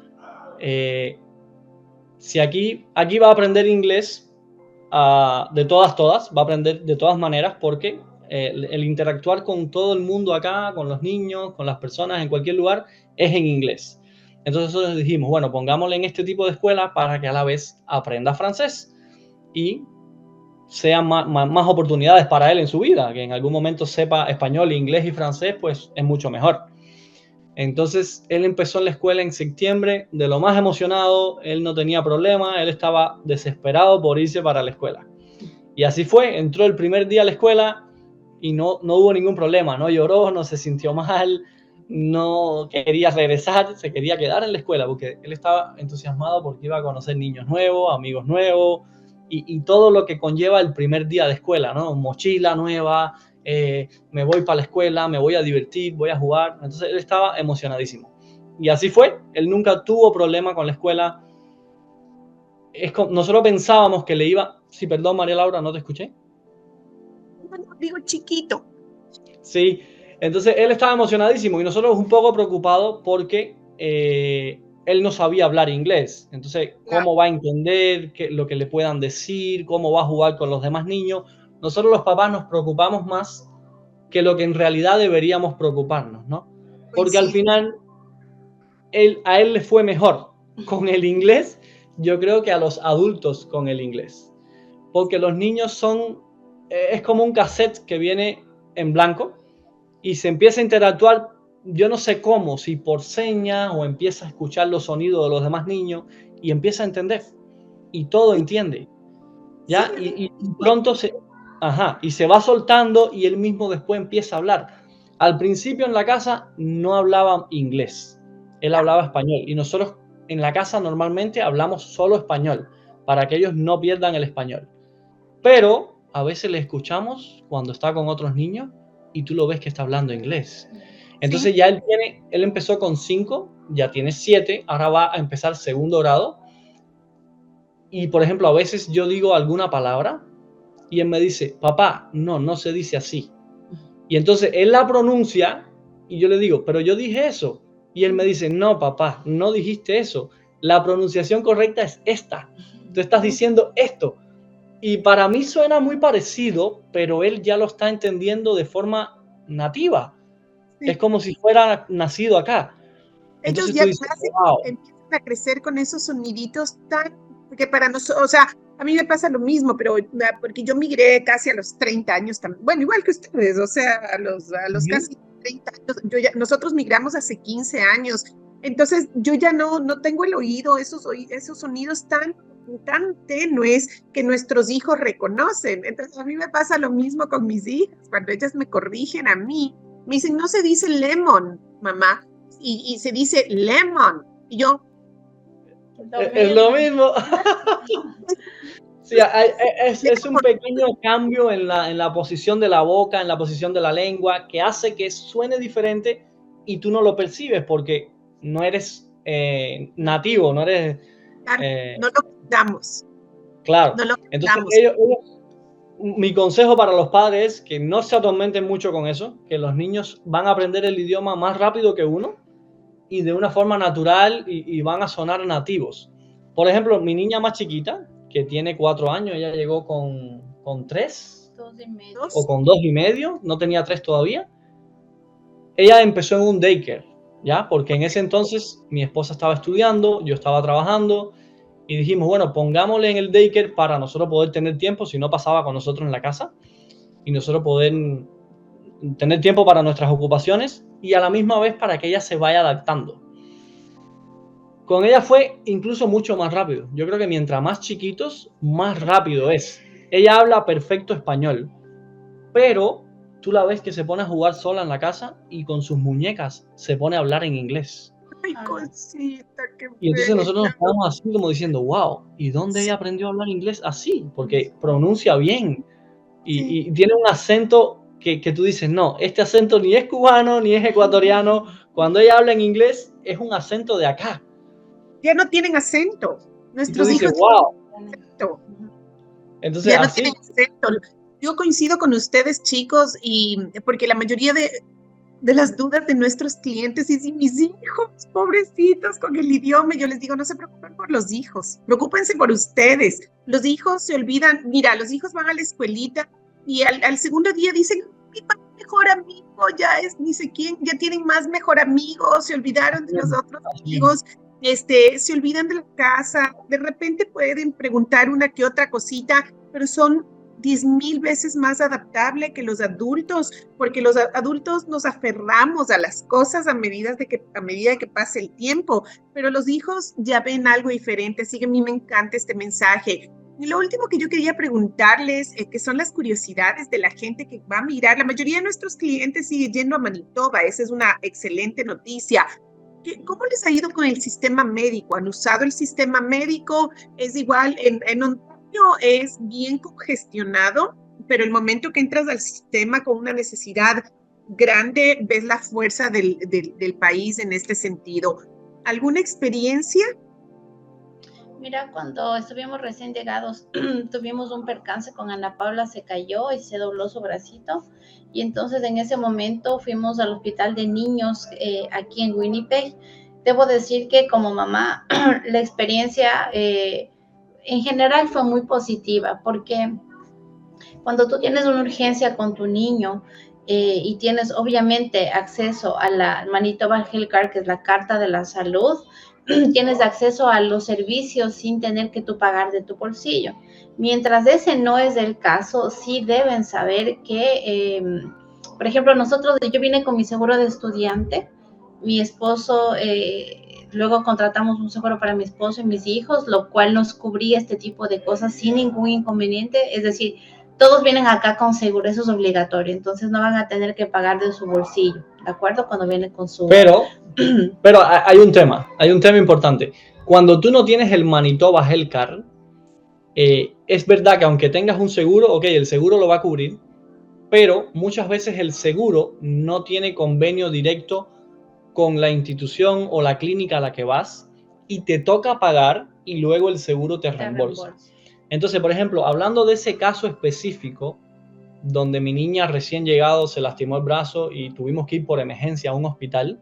si aquí va a aprender inglés de todas, va a aprender de todas maneras, porque el interactuar con todo el mundo acá, con los niños, con las personas en cualquier lugar, es en inglés. Entonces nosotros dijimos, bueno, pongámosle en este tipo de escuela para que a la vez aprenda francés y sean más oportunidades para él en su vida, que en algún momento sepa español, inglés y francés, pues es mucho mejor. Entonces él empezó en la escuela en septiembre, de lo más emocionado, él no tenía problema, él estaba desesperado por irse para la escuela. Y así fue, entró el primer día a la escuela y no hubo ningún problema, no lloró, no se sintió mal, no quería regresar, se quería quedar en la escuela porque él estaba entusiasmado porque iba a conocer niños nuevos, amigos nuevos y todo lo que conlleva el primer día de escuela, ¿no? Mochila nueva, me voy para la escuela, me voy a divertir, voy a jugar. Entonces él estaba emocionadísimo. Y así fue, él nunca tuvo problema con la escuela. Nosotros pensábamos que le iba... Sí, perdón, María Laura, no te escuché. Bueno, digo chiquito. Sí, entonces él estaba emocionadísimo y nosotros un poco preocupados porque él no sabía hablar inglés. Entonces, ¿cómo va a entender lo que le puedan decir? ¿Cómo va a jugar con los demás niños? Nosotros los papás nos preocupamos más que lo que en realidad deberíamos preocuparnos, ¿no? Porque al final a él le fue mejor con el inglés, yo creo, que a los adultos con el inglés. Porque los niños es como un cassette que viene en blanco y se empieza a interactuar, yo no sé cómo, si por señas o empieza a escuchar los sonidos de los demás niños y empieza a entender y todo entiende, ¿ya? Y pronto y se va soltando y él mismo después empieza a hablar. Al principio en la casa no hablaba inglés, él hablaba español y nosotros en la casa normalmente hablamos solo español para que ellos no pierdan el español. Pero a veces le escuchamos cuando está con otros niños y tú lo ves que está hablando inglés. Entonces ya él empezó con 5, ya tiene 7, ahora va a empezar segundo grado. Y por ejemplo, a veces yo digo alguna palabra y él me dice, papá, no se dice así. Y entonces él la pronuncia y yo le digo, pero yo dije eso. Y él me dice, no, papá, no dijiste eso. La pronunciación correcta es esta. Tú estás diciendo esto. Y para mí suena muy parecido, pero él ya lo está entendiendo de forma nativa. Sí. Es como si fuera nacido acá. Ellos Entonces ya tú dices, nacen, wow. empiezan a crecer con esos soniditos tan, porque para nosotros, o sea, a mí me pasa lo mismo, pero porque yo migré casi a los 30 años también, bueno, igual que ustedes, o sea, a los casi 30 años, nosotros migramos hace 15 años, entonces yo ya no tengo el oído, esos sonidos tan tenues que nuestros hijos reconocen. Entonces a mí me pasa lo mismo con mis hijas, cuando ellas me corrigen a mí, me dicen, no se dice lemon, mamá, y se dice lemon, y yo, Es lo mismo. Sí, es un pequeño cambio en la posición de la boca, en la posición de la lengua, que hace que suene diferente y tú no lo percibes porque no eres nativo, no eres... no lo quitamos, claro. no lo Entonces, quitamos. mi consejo para los padres es que no se atormenten mucho con eso, que los niños van a aprender el idioma más rápido que uno y de una forma natural y van a sonar nativos. Por ejemplo, mi niña más chiquita, que tiene 4 años, ella llegó con 3 2,5. o con 2,5, no tenía 3 todavía. Ella empezó en un daycare, ¿ya? Porque en ese entonces mi esposa estaba estudiando, yo estaba trabajando y dijimos, bueno, pongámosle en el daycare para nosotros poder tener tiempo, si no pasaba con nosotros en la casa, y nosotros poder tener tiempo para nuestras ocupaciones y a la misma vez para que ella se vaya adaptando. Con ella fue incluso mucho más rápido. Yo creo que mientras más chiquitos, más rápido es. Ella habla perfecto español, pero tú la ves que se pone a jugar sola en la casa y con sus muñecas se pone a hablar en inglés. Ay, cosita, qué Y entonces nosotros nos bella. quedamos así como diciendo, wow, ¿y dónde ella aprendió a hablar inglés así? Porque pronuncia bien Sí. y tiene un acento que tú dices, no, este acento ni es cubano ni es ecuatoriano. Cuando ella habla en inglés es un acento de acá. Ya no tienen acento. Y tú Nuestros dices, hijos ya wow. no tienen acento. Entonces, Ya no tienen así, acento. Yo coincido con ustedes, chicos, y porque la mayoría de las dudas de nuestros clientes y si mis hijos, pobrecitos, con el idioma, yo les digo, no se preocupen por los hijos, preocúpense por ustedes. Los hijos se olvidan, mira, los hijos van a la escuelita y al segundo día dicen, mi mejor amigo ya es ni sé quién, ya tienen más mejor amigo, se olvidaron de los otros así. amigos, se olvidan de la casa, de repente pueden preguntar una que otra cosita, pero son 10,000 veces más adaptable que los adultos, porque los adultos nos aferramos a las cosas a medida que pase el tiempo, pero los hijos ya ven algo diferente, así que a mí me encanta este mensaje. Y lo último que yo quería preguntarles, que son las curiosidades de la gente que va a mirar. La mayoría de nuestros clientes sigue yendo a Manitoba, esa es una excelente noticia. ¿Cómo les ha ido con el sistema médico? ¿Han usado el sistema médico? ¿Es igual en Ontario? Es bien congestionado, pero el momento que entras al sistema con una necesidad grande, ves la fuerza del país en este sentido. ¿Alguna experiencia? Mira, cuando estuvimos recién llegados, tuvimos un percance con Ana Paula, se cayó y se dobló su bracito. Y entonces en ese momento fuimos al hospital de niños aquí en Winnipeg. Debo decir que como mamá, la experiencia en general fue muy positiva, porque cuando tú tienes una urgencia con tu niño y tienes obviamente acceso a la Manitoba Health Card, que es la carta de la salud, tienes acceso a los servicios sin tener que tú pagar de tu bolsillo. Mientras ese no es el caso, sí deben saber que, por ejemplo, yo vine con mi seguro de estudiante, mi esposo, luego contratamos un seguro para mi esposo y mis hijos, lo cual nos cubría este tipo de cosas sin ningún inconveniente, es decir, todos vienen acá con seguro, eso es obligatorio, entonces no van a tener que pagar de su bolsillo, ¿de acuerdo? Cuando vienen con su... Pero hay un tema importante. Cuando tú no tienes el Manitoba Health Card, es verdad que aunque tengas un seguro, ok, el seguro lo va a cubrir, pero muchas veces el seguro no tiene convenio directo con la institución o la clínica a la que vas y te toca pagar y luego el seguro te reembolsa. Entonces, por ejemplo, hablando de ese caso específico, donde mi niña recién llegado se lastimó el brazo y tuvimos que ir por emergencia a un hospital,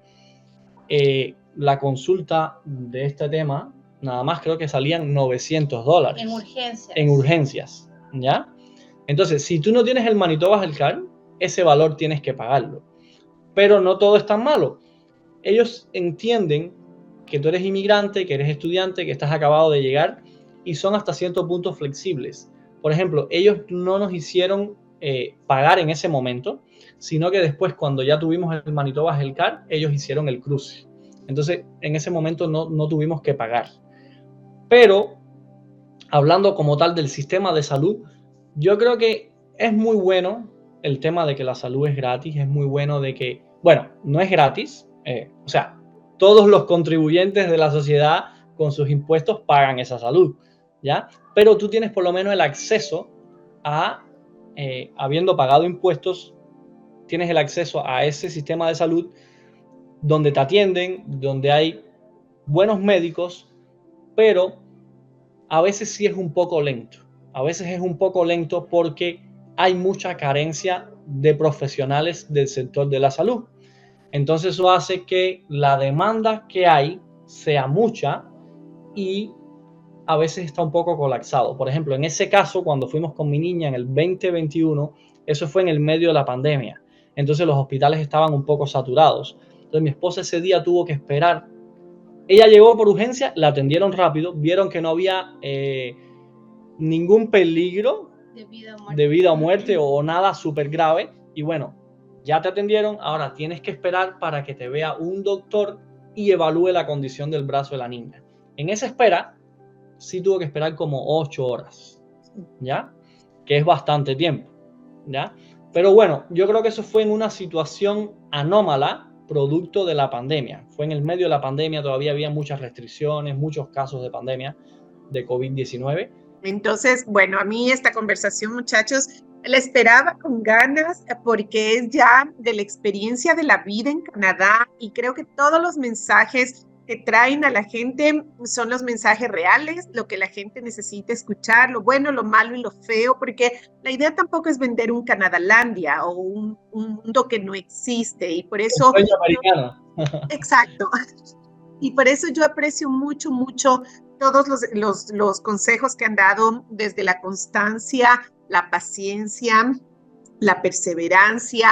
la consulta de este tema, nada más creo que salían $900. En urgencias. En urgencias, ¿ya? Entonces, si tú no tienes el Manitoba Health Card, ese valor tienes que pagarlo. Pero no todo es tan malo. ellos entienden que tú eres inmigrante, que eres estudiante, que estás acabado de llegar y son hasta cierto punto flexibles. Por ejemplo, ellos no nos hicieron pagar en ese momento, sino que después, cuando ya tuvimos el Manitoba Healthcare, ellos hicieron el cruce. Entonces, en ese momento no tuvimos que pagar. Pero, hablando como tal del sistema de salud, yo creo que es muy bueno el tema de que la salud es gratis, es muy bueno de que, bueno, no es gratis, o sea, todos los contribuyentes de la sociedad con sus impuestos pagan esa salud, ¿ya? Pero tú tienes por lo menos el acceso a, habiendo pagado impuestos, tienes el acceso a ese sistema de salud donde te atienden, donde hay buenos médicos, pero a veces sí es un poco lento. A veces es un poco lento porque hay mucha carencia de profesionales del sector de la salud. Entonces eso hace que la demanda que hay sea mucha y a veces está un poco colapsado. Por ejemplo, en ese caso, cuando fuimos con mi niña en el 2021, eso fue en el medio de la pandemia. Entonces los hospitales estaban un poco saturados. Entonces mi esposa ese día tuvo que esperar. Ella llegó por urgencia, la atendieron rápido, vieron que no había ningún peligro de vida o muerte o nada súper grave. Y bueno, ya te atendieron, ahora tienes que esperar para que te vea un doctor y evalúe la condición del brazo de la niña. En esa espera, sí tuvo que esperar como 8 horas, ¿ya? Que es bastante tiempo, ¿ya? Pero bueno, yo creo que eso fue en una situación anómala, producto de la pandemia. Fue en el medio de la pandemia, todavía había muchas restricciones, muchos casos de pandemia de COVID-19. Entonces, bueno, a mí esta conversación, muchachos, la esperaba con ganas porque es ya de la experiencia de la vida en Canadá y creo que todos los mensajes que traen a la gente son los mensajes reales, lo que la gente necesita escuchar, lo bueno, lo malo y lo feo, porque la idea tampoco es vender un Canadalandia o un mundo que no existe y por eso... Un sueño americano. Exacto. Y por eso yo aprecio mucho, mucho todos los consejos que han dado desde la constancia, la paciencia, la perseverancia,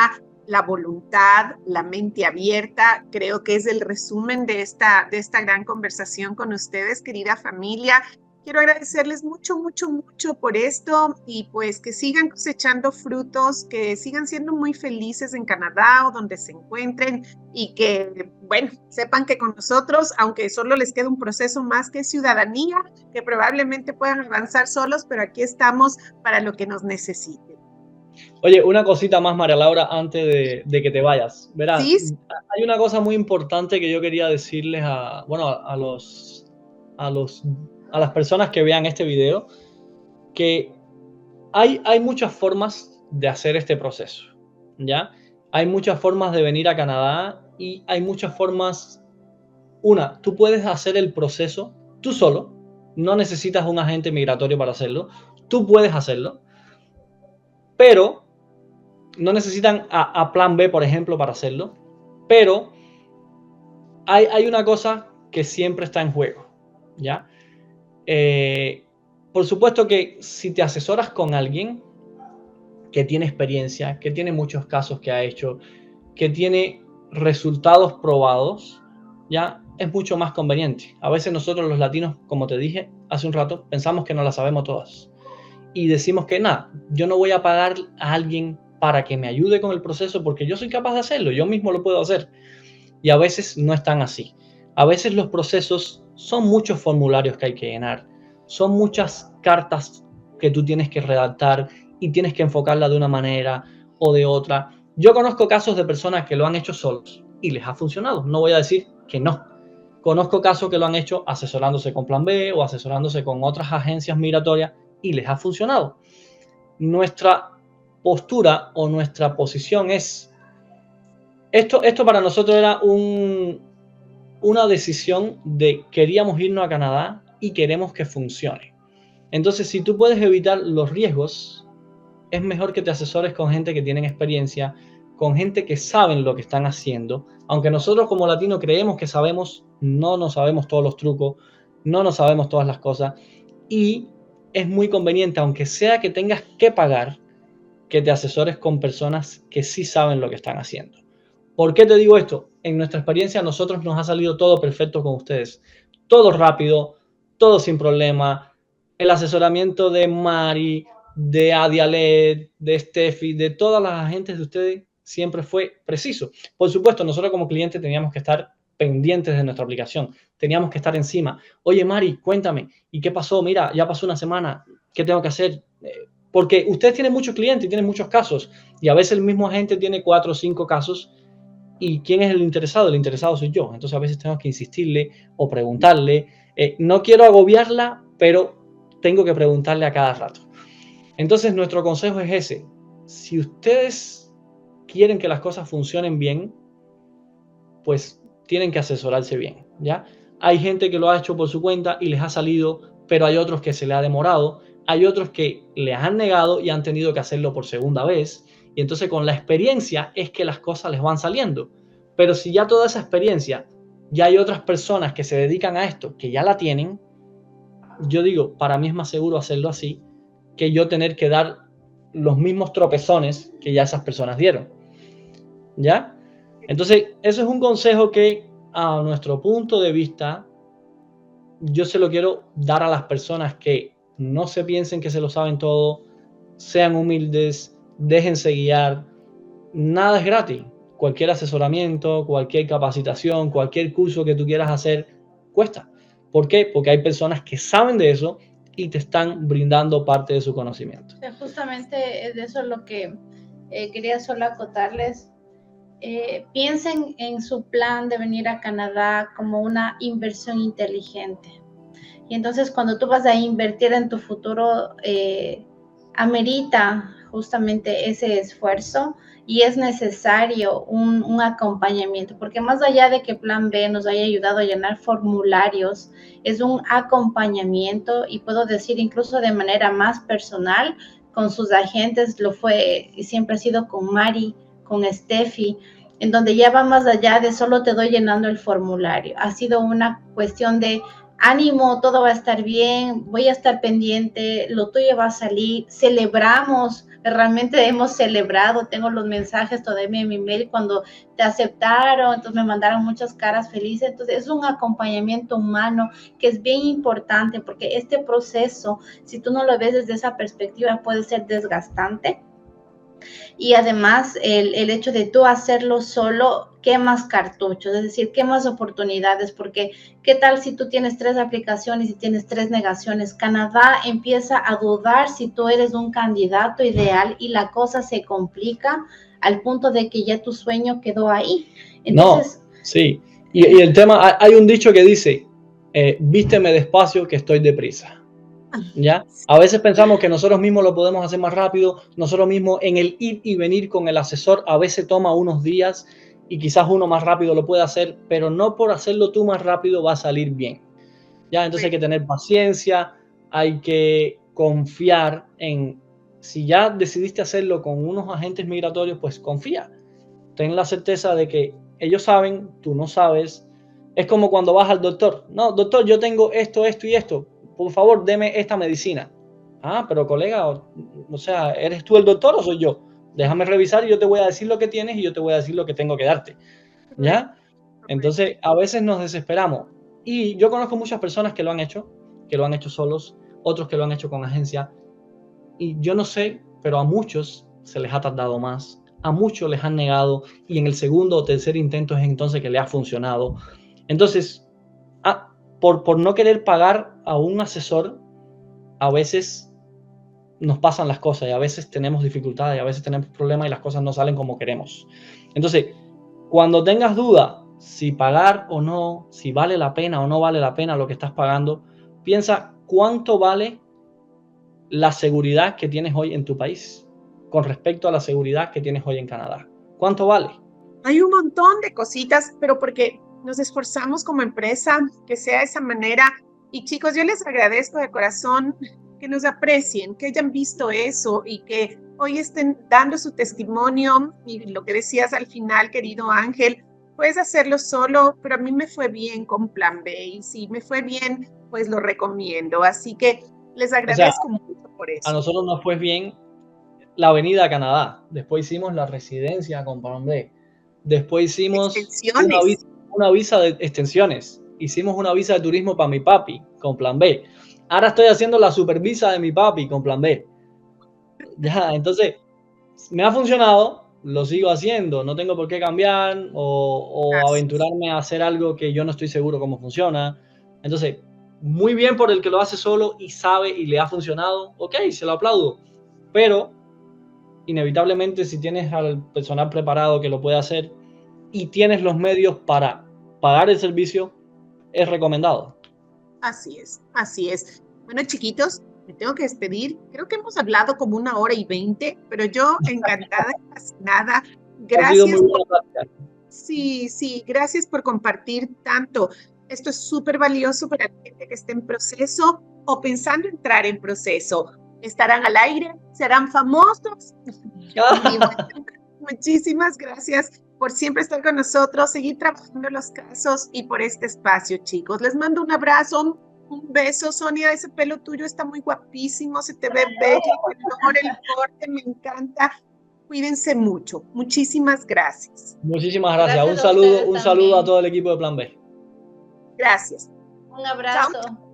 la voluntad, la mente abierta. Creo que es el resumen de esta gran conversación con ustedes, querida familia. Quiero agradecerles mucho, mucho, mucho por esto y pues que sigan cosechando frutos, que sigan siendo muy felices en Canadá o donde se encuentren y que, bueno, sepan que con nosotros, aunque solo les queda un proceso más que ciudadanía, que probablemente puedan avanzar solos, pero aquí estamos para lo que nos necesiten. Oye, una cosita más, María Laura, antes de que te vayas. Verás, ¿Sí? hay una cosa muy importante que yo quería decirles a las personas que vean este video, que hay muchas formas de hacer este proceso, ¿ya? Hay muchas formas de venir a Canadá y hay muchas formas. Una, tú puedes hacer el proceso tú solo, no necesitas un agente migratorio para hacerlo, tú puedes hacerlo, pero no necesitan a plan B, por ejemplo, para hacerlo, pero hay una cosa que siempre está en juego, ¿ya? Por supuesto que si te asesoras con alguien que tiene experiencia, que tiene muchos casos que ha hecho, que tiene resultados probados, ya es mucho más conveniente. A veces nosotros los latinos, como te dije hace un rato, pensamos que no las sabemos todas y decimos que nada, yo no voy a pagar a alguien para que me ayude con el proceso porque yo soy capaz de hacerlo, yo mismo lo puedo hacer. Y a veces no es tan así. A veces los procesos son muchos formularios que hay que llenar, son muchas cartas que tú tienes que redactar y tienes que enfocarla de una manera o de otra. Yo conozco casos de personas que lo han hecho solos y les ha funcionado. No voy a decir que no. Conozco casos que lo han hecho asesorándose con Plan B o asesorándose con otras agencias migratorias y les ha funcionado. Nuestra postura o nuestra posición es, esto para nosotros era una decisión de queríamos irnos a Canadá y queremos que funcione. Entonces, si tú puedes evitar los riesgos, es mejor que te asesores con gente que tienen experiencia, con gente que saben lo que están haciendo. Aunque nosotros como latinos creemos que sabemos, no nos sabemos todos los trucos, no nos sabemos todas las cosas. Y es muy conveniente, aunque sea que tengas que pagar, que te asesores con personas que sí saben lo que están haciendo. ¿Por qué te digo esto? en nuestra experiencia a nosotros nos ha salido todo perfecto con ustedes. Todo rápido, todo sin problema. El asesoramiento de Mari, de Adialet, de Steffi, de todas las agentes de ustedes siempre fue preciso. Por supuesto, nosotros como clientes teníamos que estar pendientes de nuestra aplicación. Teníamos que estar encima. Oye, Mari, cuéntame, ¿y qué pasó? Mira, ya pasó una semana. ¿Qué tengo que hacer? Porque ustedes tienen muchos clientes y tienen muchos casos. Y a veces el mismo agente tiene 4 o 5 casos. ¿Y quién es el interesado? El interesado soy yo. Entonces a veces tengo que insistirle o preguntarle. No quiero agobiarla, pero tengo que preguntarle a cada rato. Entonces nuestro consejo es ese. Si ustedes quieren que las cosas funcionen bien, pues tienen que asesorarse bien, ¿ya? Hay gente que lo ha hecho por su cuenta y les ha salido, pero hay otros que se le ha demorado, hay otros que les han negado y han tenido que hacerlo por segunda vez, y entonces con la experiencia es que las cosas les van saliendo. Pero si ya toda esa experiencia, ya hay otras personas que se dedican a esto, que ya la tienen, yo digo, para mí es más seguro hacerlo así que yo tener que dar los mismos tropezones que ya esas personas dieron, ¿ya? Entonces, eso es un consejo que a nuestro punto de vista, yo se lo quiero dar a las personas que no se piensen que se lo saben todo, sean humildes, déjense guiar, nada es gratis. Cualquier asesoramiento, cualquier capacitación, cualquier curso que tú quieras hacer, cuesta. ¿Por qué? Porque hay personas que saben de eso y te están brindando parte de su conocimiento. Justamente de eso es lo que quería solo acotarles. Piensen en su plan de venir a Canadá como una inversión inteligente. Y entonces cuando tú vas a invertir en tu futuro, amerita justamente ese esfuerzo y es necesario un acompañamiento, porque más allá de que Plan B nos haya ayudado a llenar formularios, es un acompañamiento y puedo decir incluso de manera más personal, con sus agentes, lo fue y siempre ha sido con Mari, con Steffi, en donde ya va más allá de solo te doy llenando el formulario. Ha sido una cuestión de ánimo, todo va a estar bien, voy a estar pendiente, lo tuyo va a salir, celebramos, realmente hemos celebrado, tengo los mensajes todavía en mi mail cuando te aceptaron, entonces me mandaron muchas caras felices, entonces es un acompañamiento humano que es bien importante porque este proceso, si tú no lo ves desde esa perspectiva, puede ser desgastante. Y además el hecho de tú hacerlo solo, quemas cartuchos, es decir, quemas oportunidades, porque ¿qué tal si tú tienes 3 aplicaciones y tienes 3 negaciones? Canadá empieza a dudar si tú eres un candidato ideal y la cosa se complica al punto de que ya tu sueño quedó ahí. Entonces, no, sí. Y el tema, hay un dicho que dice, vísteme despacio que estoy deprisa. ¿Ya? A veces pensamos que nosotros mismos lo podemos hacer más rápido, nosotros mismos en el ir y venir con el asesor a veces toma unos días y quizás uno más rápido lo puede hacer, pero no por hacerlo tú más rápido va a salir bien. ¿Ya? Entonces hay que tener paciencia, hay que confiar en, si ya decidiste hacerlo con unos agentes migratorios, pues confía. Ten la certeza de que ellos saben, tú no sabes. Es como cuando vas al doctor. No, doctor, yo tengo esto, esto y esto. Por favor, deme esta medicina. Ah, pero colega, o sea, ¿eres tú el doctor o soy yo? Déjame revisar y yo te voy a decir lo que tienes y yo te voy a decir lo que tengo que darte. ¿Ya? Entonces, a veces nos desesperamos. Y yo conozco muchas personas que lo han hecho solos, otros que lo han hecho con agencia. Y yo no sé, pero a muchos se les ha tardado más, a muchos les han negado y en el segundo o tercer intento es entonces que le ha funcionado. Entonces, por no querer pagar a un asesor, a veces nos pasan las cosas y a veces tenemos dificultades, y a veces tenemos problemas y las cosas no salen como queremos. Entonces, cuando tengas duda si pagar o no, si vale la pena o no vale la pena lo que estás pagando, piensa cuánto vale la seguridad que tienes hoy en tu país con respecto a la seguridad que tienes hoy en Canadá. ¿Cuánto vale? Hay un montón de cositas, pero porque nos esforzamos como empresa que sea de esa manera. Y chicos, yo les agradezco de corazón que nos aprecien, que hayan visto eso y que hoy estén dando su testimonio. Y lo que decías al final, querido Ángel, puedes hacerlo solo, pero a mí me fue bien con Plan B y si me fue bien, pues lo recomiendo. Así que les agradezco mucho por eso. A nosotros nos fue bien la venida a Canadá. Después hicimos la residencia con Plan B. Después hicimos extensiones. una visa de extensiones. Hicimos una visa de turismo para mi papi con Plan B. Ahora estoy haciendo la super visa de mi papi con Plan B. Ya, entonces, me ha funcionado, lo sigo haciendo. No tengo por qué cambiar o aventurarme a hacer algo que yo no estoy seguro cómo funciona. Entonces, muy bien por el que lo hace solo y sabe y le ha funcionado. Ok, se lo aplaudo. Pero, inevitablemente, si tienes al personal preparado que lo puede hacer y tienes los medios para pagar el servicio, es recomendado. Así es, así es. Bueno, chiquitos, me tengo que despedir. Creo que hemos hablado como 1 hora y 20, pero yo encantada y fascinada. Ha sido muy Gracias. buena plática. Sí, sí, gracias por compartir tanto. Esto es súper valioso para la gente que esté en proceso o pensando entrar en proceso. Estarán al aire, serán famosos. Y bueno, muchísimas gracias por siempre estar con nosotros, seguir trabajando los casos y por este espacio, chicos. Les mando un abrazo, un beso. Sonia, ese pelo tuyo está muy guapísimo, se te ve bello, el color, el corte, me encanta. Cuídense mucho. Muchísimas gracias. Muchísimas gracias. Gracias a ustedes Un saludo a también. todo el equipo de Plan B. Gracias. Un abrazo. Chao.